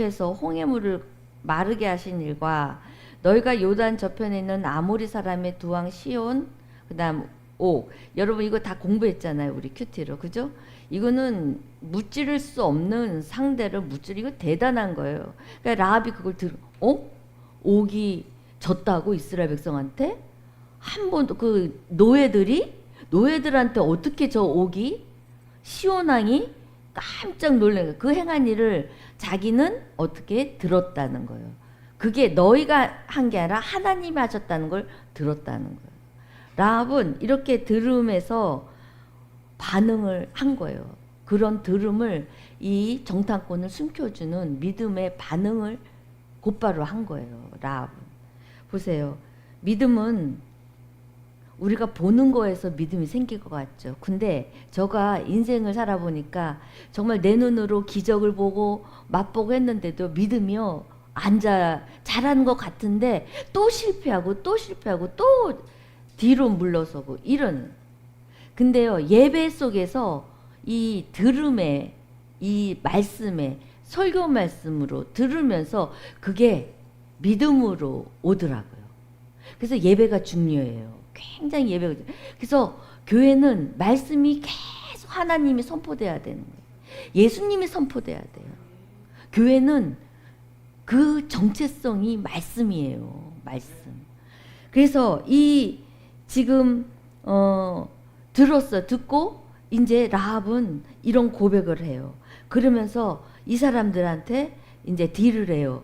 해서 홍해물을 마르게 하신 일과 너희가 요단 저편에 있는 아모리 사람의 두 왕 시온 그다음 옥. 여러분 이거 다 공부했잖아요. 우리 큐티로. 그죠? 이거는 무찌를 수 없는 상대를 이거 대단한 거예요. 그러니까 라합이 그걸 옥이 졌다고 이스라엘 백성한테? 한 번도 그 노예들한테 어떻게 저 옥이 시온 왕이 깜짝 놀란 거예요. 그 행한 일을 자기는 어떻게 들었다는 거예요. 그게 너희가 한 게 아니라 하나님이 하셨다는 걸 들었다는 거예요. 라합은 이렇게 들음에서 반응을 한 거예요. 그런 들음을 이 정탐꾼을 숨겨주는 믿음의 반응을 곧바로 한 거예요. 라합은. 보세요. 믿음은 우리가 보는 거에서 믿음이 생길 것 같죠. 근데 제가 인생을 살아보니까 정말 내 눈으로 기적을 보고 맛보고 했는데도 믿음이요. 잘하는 것 같은데 또 실패하고 또 뒤로 물러서고 이런. 근데요. 예배 속에서 이 들음에 이 말씀에 설교 말씀으로 들으면서 그게 믿음으로 오더라고요. 그래서 예배가 중요해요. 굉장히 예배가. 그래서 교회는 말씀이 계속 하나님이 선포돼야 되는 거예요. 예수님이 선포돼야 돼요. 교회는 그 정체성이 말씀이에요. 말씀. 그래서 이 지금 듣고 이제 라합은 이런 고백을 해요. 그러면서 이 사람들한테 이제 딜을 해요.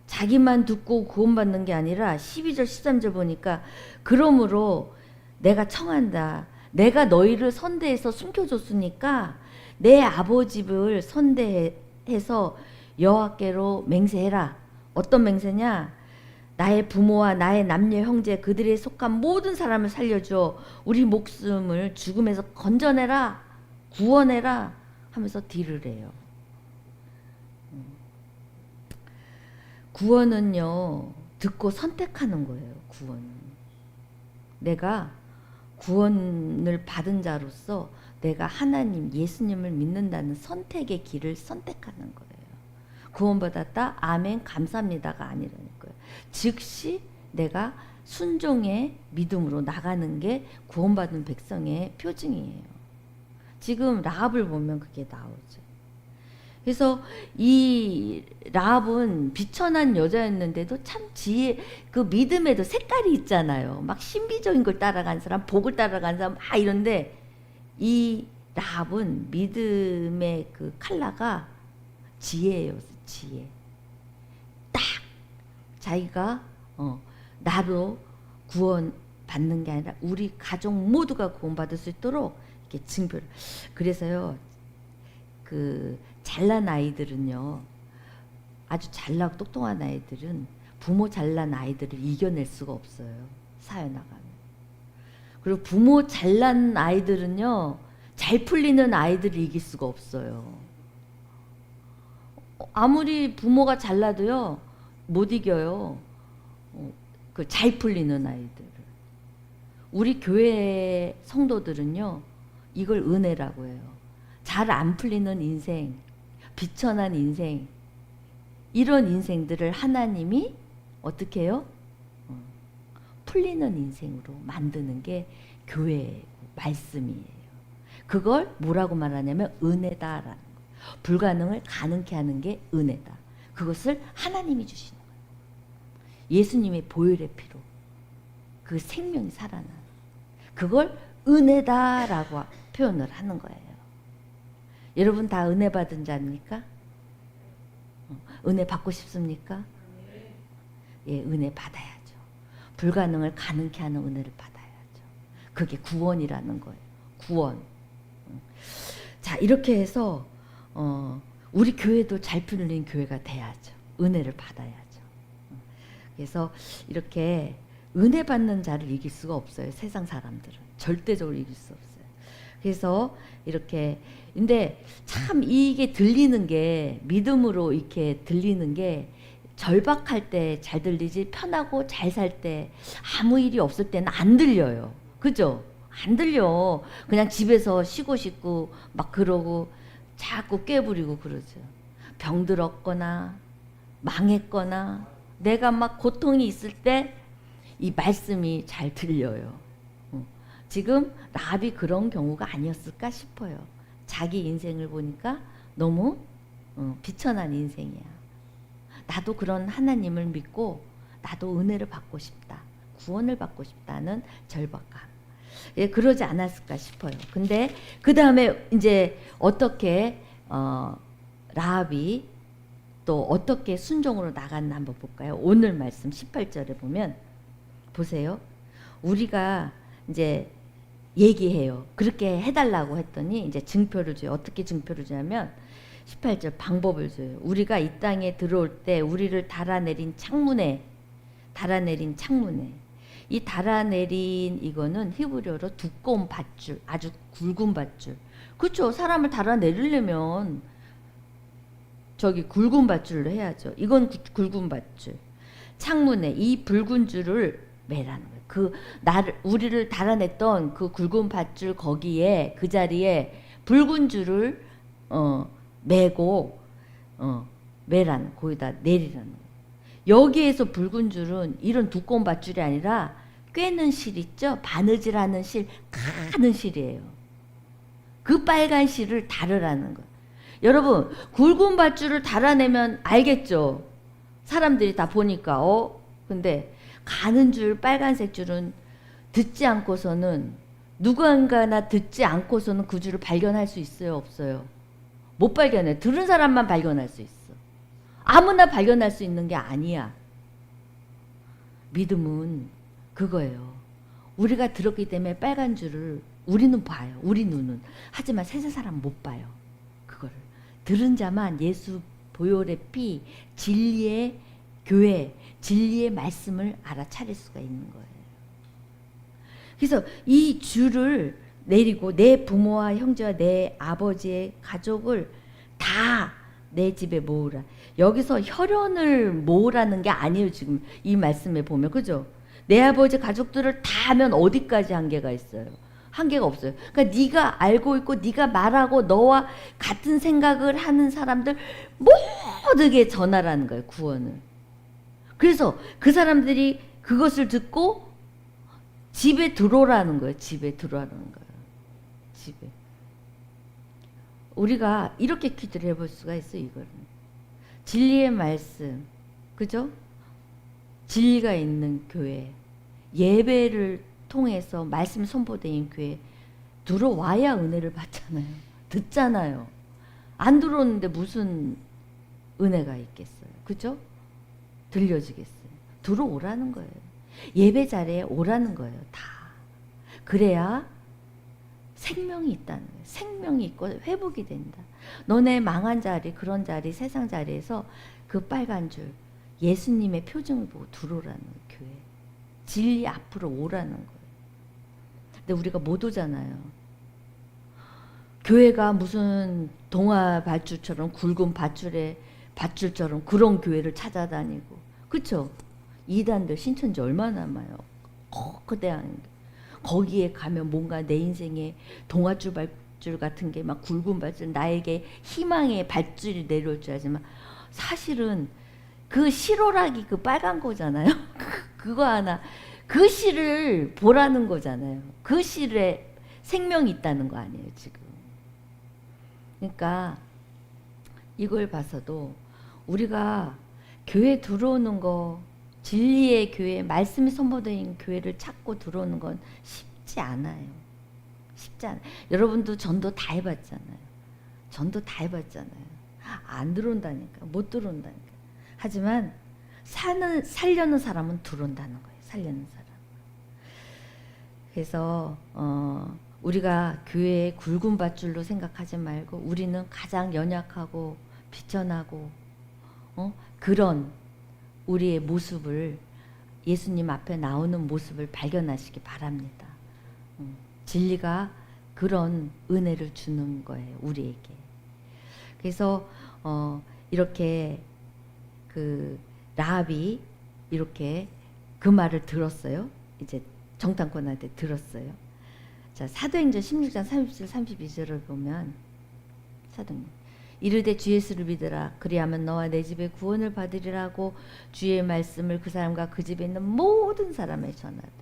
자기만 듣고 구원받는 게 아니라 12절 13절 보니까 그러므로 내가 청한다. 내가 너희를 선대해서 숨겨줬으니까 내 아버지를 선대해서 여호와께로 맹세해라. 어떤 맹세냐? 나의 부모와 나의 남녀 형제 그들에 속한 모든 사람을 살려줘. 우리 목숨을 죽음에서 건져내라. 구원해라 하면서 딜을 해요. 구원은요, 듣고 선택하는 거예요. 구원은. 내가 구원을 받은 자로서 내가 하나님, 예수님을 믿는다는 선택의 길을 선택하는 거예요. 구원받았다? 아멘, 감사합니다가 아니라는 거예요. 즉시 내가 순종의 믿음으로 나가는 게 구원받은 백성의 표징이에요. 지금 라합을 보면 그게 나오죠. 그래서 이 라합은 비천한 여자였는데도 참 그 믿음에도 색깔이 있잖아요. 막 신비적인 걸 따라간 사람, 복을 따라간 사람 막 이런데 이 라합은 믿음의 그 컬러가 지혜예요. 지혜. 딱 자기가 나로 구원 받는 게 아니라 우리 가족 모두가 구원받을 수 있도록 이렇게 증표를. 그래서요. 그 잘난 아이들은요. 아주 잘나고 똑똑한 아이들은 부모 잘난 아이들을 이겨낼 수가 없어요. 사회 나가면. 그리고 부모 잘난 아이들은요. 잘 풀리는 아이들을 이길 수가 없어요. 아무리 부모가 잘나도요. 못 이겨요. 그 잘 풀리는 아이들을. 우리 교회 성도들은요. 이걸 은혜라고 해요. 잘 안 풀리는 인생, 비천한 인생, 이런 인생들을 하나님이 어떻게 해요? 풀리는 인생으로 만드는 게 교회의 말씀이에요. 그걸 뭐라고 말하냐면 은혜다라는 거예요. 불가능을 가능케 하는 게 은혜다. 그것을 하나님이 주시는 거예요. 예수님의 보혈의 피로 그 생명이 살아나는, 그걸 은혜다라고 표현을 하는 거예요. 여러분 다 은혜 받은 자입니까? 은혜 받고 싶습니까? 예, 은혜 받아야죠. 불가능을 가능케 하는 은혜를 받아야죠. 그게 구원이라는 거예요. 구원. 자, 이렇게 해서 우리 교회도 잘 풀린 교회가 돼야죠. 은혜를 받아야죠. 그래서 이렇게 은혜 받는 자를 이길 수가 없어요. 세상 사람들은 절대적으로 이길 수 없어요. 그래서 이렇게, 근데 참 이게 들리는 게, 믿음으로 이렇게 들리는 게 절박할 때 잘 들리지, 편하고 잘 살 때, 아무 일이 없을 때는 안 들려요. 그죠? 안 들려. 그냥 집에서 쉬고 싶고 막 그러고 자꾸 깨부리고 그러죠. 병들었거나 망했거나 내가 막 고통이 있을 때 이 말씀이 잘 들려요. 지금 라합이 그런 경우가 아니었을까 싶어요. 자기 인생을 보니까 너무 비천한 인생이야. 나도 그런 하나님을 믿고 나도 은혜를 받고 싶다. 구원을 받고 싶다는 절박감. 예, 그러지 않았을까 싶어요. 근데 그 다음에 이제 어떻게 라합이 또 어떻게 순종으로 나갔나 한번 볼까요? 오늘 말씀 18절에 보면 보세요. 우리가 이제 얘기해요. 그렇게 해달라고 했더니 이제 증표를 줘요. 어떻게 증표를 주냐면 18절 방법을 줘요. 우리가 이 땅에 들어올 때 우리를 달아내린 창문에 이 달아내린 이거는 히브리어로 두꺼운 밧줄, 아주 굵은 밧줄. 그렇죠. 사람을 달아내리려면 저기 굵은 밧줄로 해야죠. 이건 굵은 밧줄. 창문에 이 붉은 줄을 매라는 거예요. 우리를 달아냈던 그 굵은 밧줄 거기에 그 자리에 붉은 줄을 매고 매라는 거기다 내리라는 거예요. 여기에서 붉은 줄은 이런 두꺼운 밧줄이 아니라 꿰는 실 있죠? 바느질하는 실, 가는 실이에요. 그 빨간 실을 달으라는 거예요. 여러분 굵은 밧줄을 달아내면 알겠죠? 사람들이 다 보니까 근데 가는 줄 빨간색 줄은 듣지 않고서는 누군가나 듣지 않고서는 그 줄을 발견할 수 있어요? 없어요? 못 발견해. 들은 사람만 발견할 수 있어. 아무나 발견할 수 있는 게 아니야. 믿음은 그거예요. 우리가 들었기 때문에 빨간 줄을 우리는 봐요. 우리 눈은. 하지만 세상 사람 못 봐요. 그거를. 들은 자만 예수 보혈의 피, 진리의 교회, 진리의 말씀을 알아차릴 수가 있는 거예요. 그래서 이 줄을 내리고 내 부모와 형제와 내 아버지의 가족을 다 내 집에 모으라. 여기서 혈연을 모으라는 게 아니에요. 지금 이 말씀에 보면. 그죠? 내 아버지 가족들을 다 하면 어디까지 한계가 있어요? 한계가 없어요. 그러니까 네가 알고 있고 네가 말하고 너와 같은 생각을 하는 사람들 모두에게 전하라는 거예요. 구원을. 그래서 그 사람들이 그것을 듣고 집에 들어오라는 거예요. 집에 들어오라는 거예요. 집에. 우리가 이렇게 기도를 해볼 수가 있어요. 이거는. 진리의 말씀. 그죠? 진리가 있는 교회. 예배를 통해서 말씀 선포되는 교회 들어와야 은혜를 받잖아요. 듣잖아요. 안 들어오는데 무슨 은혜가 있겠어요. 그죠? 들려지겠어요. 들어오라는 거예요. 예배 자리에 오라는 거예요. 다. 그래야 생명이 있다는 거예요. 생명이 있고 회복이 된다. 너네 망한 자리, 그런 자리, 세상 자리에서 그 빨간 줄 예수님의 표정을 보고 들어오라는 교회. 진리 앞으로 오라는 거예요. 근데 우리가 못 오잖아요. 교회가 무슨 동화 밧줄처럼 굵은 밧줄처럼 그런 교회를 찾아다니고, 그쵸? 이단들 신천지 얼마나 많아요. 거대한 거기에 가면 뭔가 내 인생에 동화줄 밧줄 같은 게 막 굵은 밧줄, 나에게 희망의 밧줄이 내려올 줄 알지만 사실은 그 실오라기 그 빨간 거잖아요. 그거 하나, 그 실을 보라는 거잖아요. 그 실에 생명이 있다는 거 아니에요, 지금. 그러니까 이걸 봐서도 우리가 교회 들어오는 거, 진리의 교회, 말씀이 선포된 교회를 찾고 들어오는 건 쉽지 않아요. 쉽지 않아요. 여러분도 전도 다 해봤잖아요. 전도 다 해봤잖아요. 안 들어온다니까. 못 들어온다니까. 하지만 살려는 사람은 들어온다는 거예요. 살려는 사람. 그래서 우리가 교회의 굵은 밧줄로 생각하지 말고 우리는 가장 연약하고 비천하고 그런 우리의 모습을, 예수님 앞에 나오는 모습을 발견하시기 바랍니다. 진리가 그런 은혜를 주는 거예요, 우리에게. 그래서 이렇게 그 라합이 이렇게 그 말을 들었어요. 이제 정탐꾼한테 들었어요. 자, 사도행전 16장 37, 32절을 보면 사도행전 이르되 주 예수를 믿으라. 그리하면 너와 내 집에 구원을 받으리라고 주의 말씀을 그 사람과 그 집에 있는 모든 사람에 전하더라.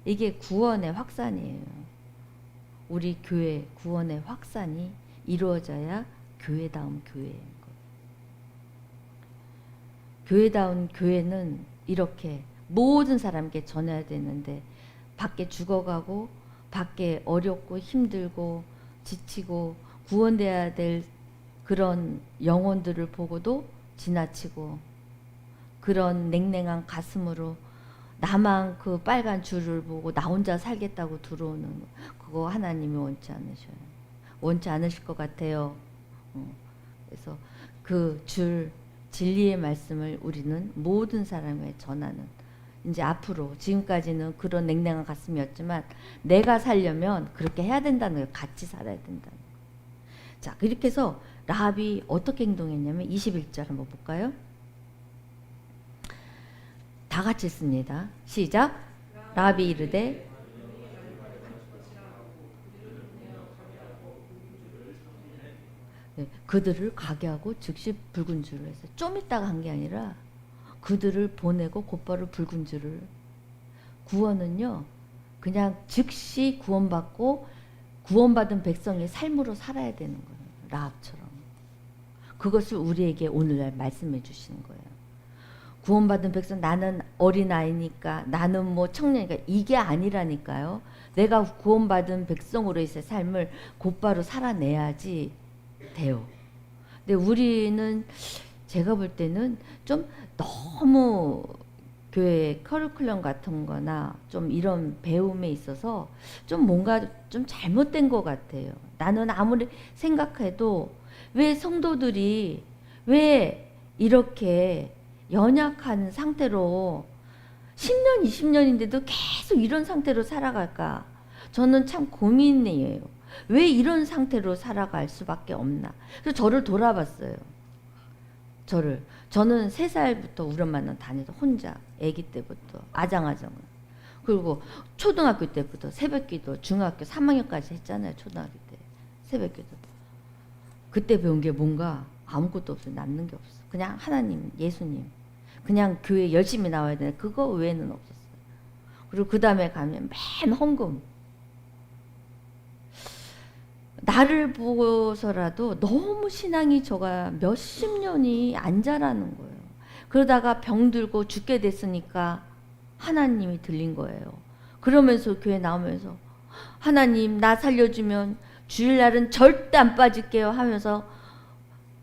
이게 구원의 확산이에요. 우리 교회 구원의 확산이 이루어져야 교회다운 교회인 거예요. 교회다운 교회는 이렇게 모든 사람에게 전해야 되는데 밖에 죽어가고 밖에 어렵고 힘들고 지치고 구원돼야 될 그런 영혼들을 보고도 지나치고 그런 냉랭한 가슴으로 나만 그 빨간 줄을 보고 나 혼자 살겠다고 들어오는 그거 하나님이 원치 않으셔요. 원치 않으실 것 같아요. 그래서 그 줄 진리의 말씀을 우리는 모든 사람에 전하는, 이제 앞으로 지금까지는 그런 냉랭한 가슴이었지만 내가 살려면 그렇게 해야 된다는 거예요. 같이 살아야 된다는 거예요. 자, 그렇게 해서 라합이 어떻게 행동했냐면 21절 한번 볼까요? 다 같이 씁니다. 시작. 라합이 이르되 그들을 가게 하고 즉시 붉은 줄을 해서 좀 있다가 한 게 아니라 그들을 보내고 곧바로 붉은 줄을. 구원은요 그냥 즉시 구원받고 구원받은 백성의 삶으로 살아야 되는 거예요. 라합처럼. 그것을 우리에게 오늘날 말씀해 주시는 거예요. 구원받은 백성, 나는 어린아이니까 나는 뭐 청년이니까 이게 아니라니까요. 내가 구원받은 백성으로서의 삶을 곧바로 살아내야지 돼요. 근데 우리는 제가 볼 때는 좀 너무 교회 커리큘럼 같은 거나 좀 이런 배움에 있어서 좀 뭔가 좀 잘못된 것 같아요. 나는 아무리 생각해도 왜 성도들이 왜 이렇게 연약한 상태로 10년, 20년인데도 계속 이런 상태로 살아갈까? 저는 참 고민이에요. 왜 이런 상태로 살아갈 수밖에 없나? 그래서 저를 돌아봤어요. 저는 3살부터 우리 엄마는 다녀서 혼자 아기 때부터 아장아장을. 그리고 초등학교 때부터 새벽기도 중학교 3학년까지 했잖아요. 초등학교 때 새벽기도. 그때 배운 게 뭔가 아무것도 없어요. 남는 게 없어. 그냥 하나님, 예수님. 그냥 교회 열심히 나와야 되는데 그거 외에는 없었어요. 그리고 그 다음에 가면 맨 헌금. 나를 보고서라도 너무 신앙이 저가 몇십 년이 안 자라는 거예요. 그러다가 병들고 죽게 됐으니까 하나님이 들린 거예요. 그러면서 교회 나오면서 하나님 나 살려주면 주일날은 절대 안 빠질게요 하면서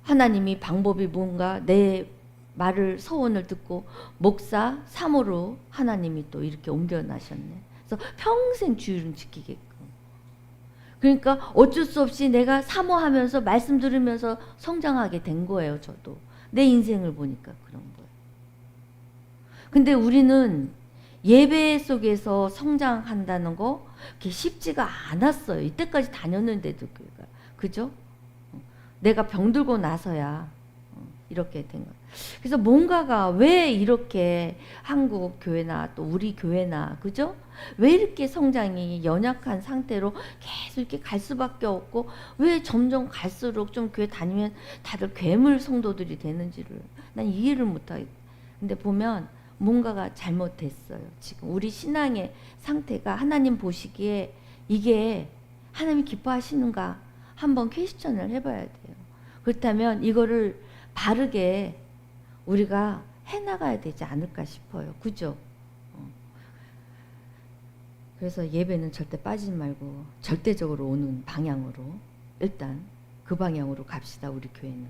하나님이 방법이 뭔가 내 말을 서원을 듣고 목사 사모로 하나님이 또 이렇게 옮겨나셨네. 그래서 평생 주일은 지키게끔. 그러니까 어쩔 수 없이 내가 사모하면서 말씀 들으면서 성장하게 된 거예요. 저도 내 인생을 보니까 그런 거예요. 근데 우리는 예배 속에서 성장한다는 거 그게 쉽지가 않았어요. 이때까지 다녔는데도 교회가. 그죠? 내가 병들고 나서야 이렇게 된 거예요. 그래서 뭔가가 왜 이렇게 한국 교회나 또 우리 교회나 그죠? 왜 이렇게 성장이 연약한 상태로 계속 이렇게 갈 수밖에 없고 왜 점점 갈수록 좀 교회 다니면 다들 괴물 성도들이 되는지를 난 이해를 못하겠어요. 근데 보면 뭔가가 잘못됐어요. 지금 우리 신앙의 상태가 하나님 보시기에 이게 하나님이 기뻐하시는가 한번 퀘스천을 해봐야 돼요. 그렇다면 이거를 바르게 우리가 해나가야 되지 않을까 싶어요. 그죠? 그래서 예배는 절대 빠지지 말고 절대적으로 오는 방향으로 일단 그 방향으로 갑시다. 우리 교회는.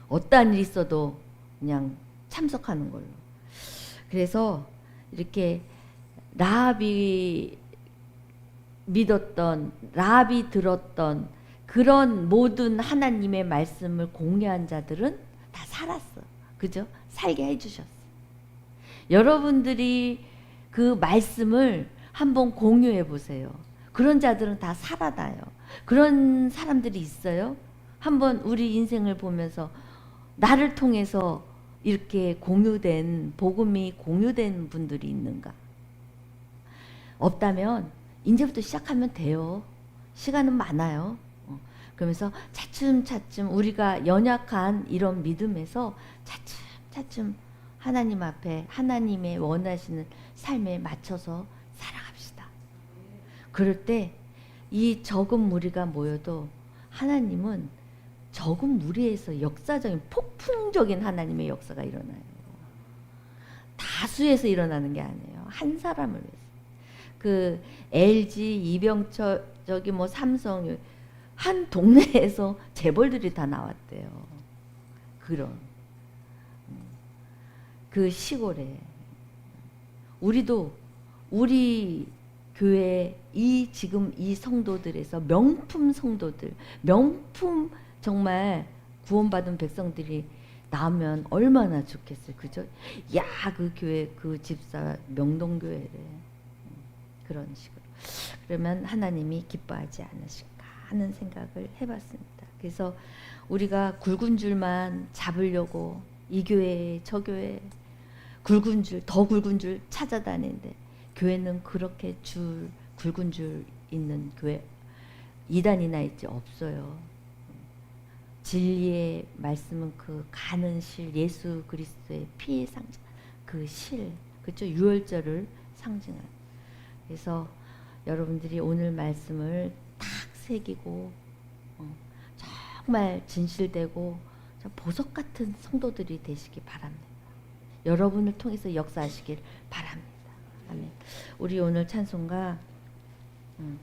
어떠한 일이 있어도 그냥 참석하는 걸로. 그래서 이렇게 라합이 믿었던, 라합이 들었던 그런 모든 하나님의 말씀을 공유한 자들은 다 살았어. 그죠? 살게 해주셨어. 여러분들이 그 말씀을 한번 공유해 보세요. 그런 자들은 다 살아나요. 그런 사람들이 있어요. 한번 우리 인생을 보면서 나를 통해서 이렇게 공유된, 복음이 공유된 분들이 있는가? 없다면 이제부터 시작하면 돼요. 시간은 많아요. 그러면서 차츰차츰 우리가 연약한 이런 믿음에서 차츰차츰 하나님 앞에 하나님의 원하시는 삶에 맞춰서 살아갑시다. 그럴 때 이 적은 무리가 모여도 하나님은 적은 무리에서 역사적인 폭풍적인 하나님의 역사가 일어나요. 다수에서 일어나는 게 아니에요. 한 사람을 위해서. 그 LG, 이병철, 저기 뭐 삼성 한 동네에서 재벌들이 다 나왔대요. 그런 그 시골에 우리도 우리 교회 지금 이 성도들에서 명품 성도들, 명품 정말 구원받은 백성들이 나오면 얼마나 좋겠어요. 그죠? 야, 그 교회, 그 집사 명동교회래. 그런 식으로. 그러면 하나님이 기뻐하지 않으실까 하는 생각을 해봤습니다. 그래서 우리가 굵은 줄만 잡으려고 이 교회, 저 교회 굵은 줄, 더 굵은 줄 찾아다니는데 교회는 그렇게 굵은 줄 있는 교회 2단이나 있지 없어요. 진리의 말씀은 그 가는 실, 예수 그리스도의 피의 상징, 그 실, 그렇죠? 유월절을 상징하는. 그래서 여러분들이 오늘 말씀을 탁 새기고 정말 진실되고 보석 같은 성도들이 되시기 바랍니다. 여러분을 통해서 역사하시길 바랍니다. 아멘. 우리 오늘 찬송가